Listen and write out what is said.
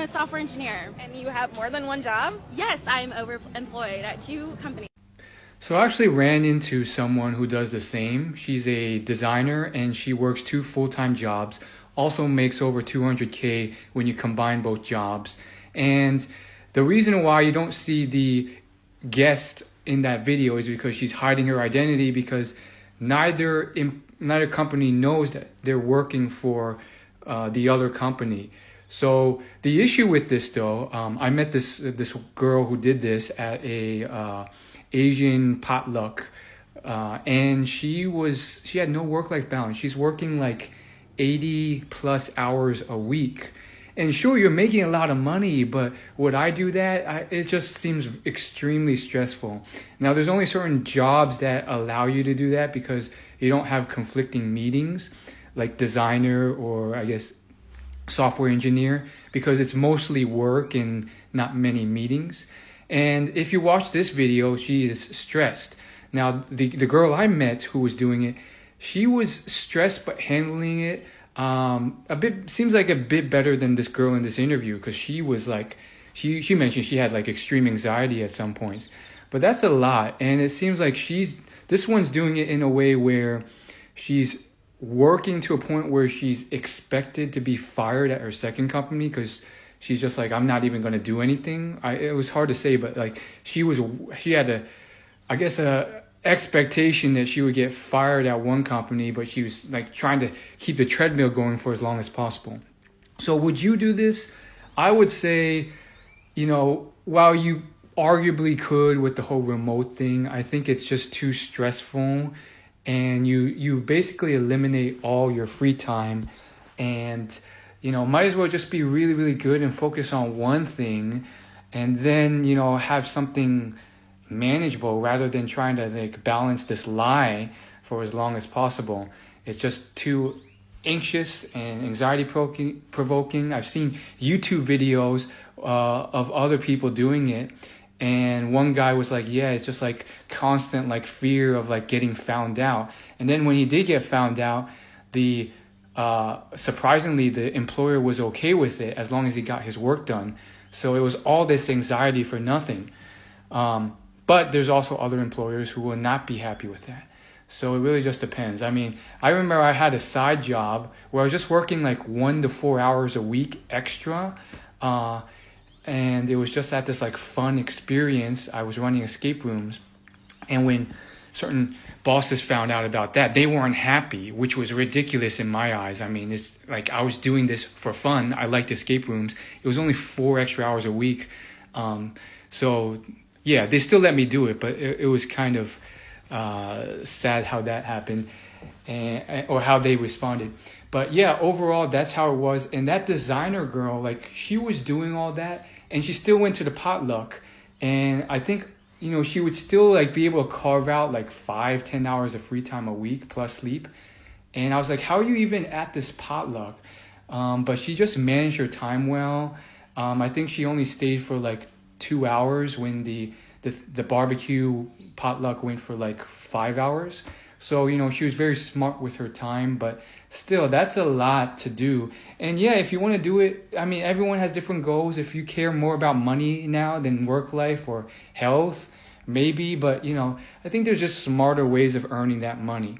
I'm a software engineer. And you have more than one job? Yes, I'm overemployed at 2 companies. So I actually ran into someone who does the same. She's a designer and she works 2 full-time jobs, also makes over 200K when you combine both jobs. And the reason why you don't see the guest in that video is because she's hiding her identity, because neither company knows that they're working for the other company. So the issue with this though, I met this girl who did this at a Asian potluck, and she had no work-life balance. She's working like 80 plus hours a week. And sure, you're making a lot of money, but would I do that? It just seems extremely stressful. Now, there's only certain jobs that allow you to do that because you don't have conflicting meetings, like designer or I guess software engineer, because it's mostly work and not many meetings. And if you watch this video, she is stressed. Now, the girl I met who was doing it, she was stressed but handling it seems like a bit better than this girl in this interview, because she was like, she mentioned she had like extreme anxiety at some points. But that's a lot, and it seems like this one's doing it in a way where she's working to a point where she's expected to be fired at her second company, because she's just like, I'm not even going to do anything. It was hard to say, but like she had a expectation that she would get fired at one company, but she was like trying to keep the treadmill going for as long as possible. So would you do this? I would say, while you arguably could with the whole remote thing, I think it's just too stressful, and you basically eliminate all your free time, and might as well just be really, really good and focus on one thing, and then have something manageable rather than trying to like balance this lie for as long as possible. It's just too anxious and anxiety provoking. I've seen YouTube videos of other people doing it, and one guy was like, yeah, it's just like constant like fear of like getting found out. And then when he did get found out, surprisingly the employer was okay with it as long as he got his work done. So it was all this anxiety for nothing. But there's also other employers who will not be happy with that. So it really just depends. I mean, I remember I had a side job where I was just working like 1 to 4 hours a week extra. And it was just at this like fun experience. I was running escape rooms. And when certain bosses found out about that, they weren't happy, which was ridiculous in my eyes. I mean, it's like I was doing this for fun. I liked escape rooms. It was only 4 extra hours a week. So yeah, they still let me do it, but it was kind of sad how that happened, or how they responded. But yeah, overall, that's how it was. And that designer girl, like, she was doing all that, and she still went to the potluck. And I think, she would still like be able to carve out like 5-10 hours of free time a week plus sleep. And I was like, how are you even at this potluck? But she just managed her time well. I think she only stayed for like 2 hours when the barbecue potluck went for like 5 hours. So, she was very smart with her time, but still, that's a lot to do. And yeah, if you want to do it, I mean, everyone has different goals. If you care more about money now than work life or health, maybe, but I think there's just smarter ways of earning that money.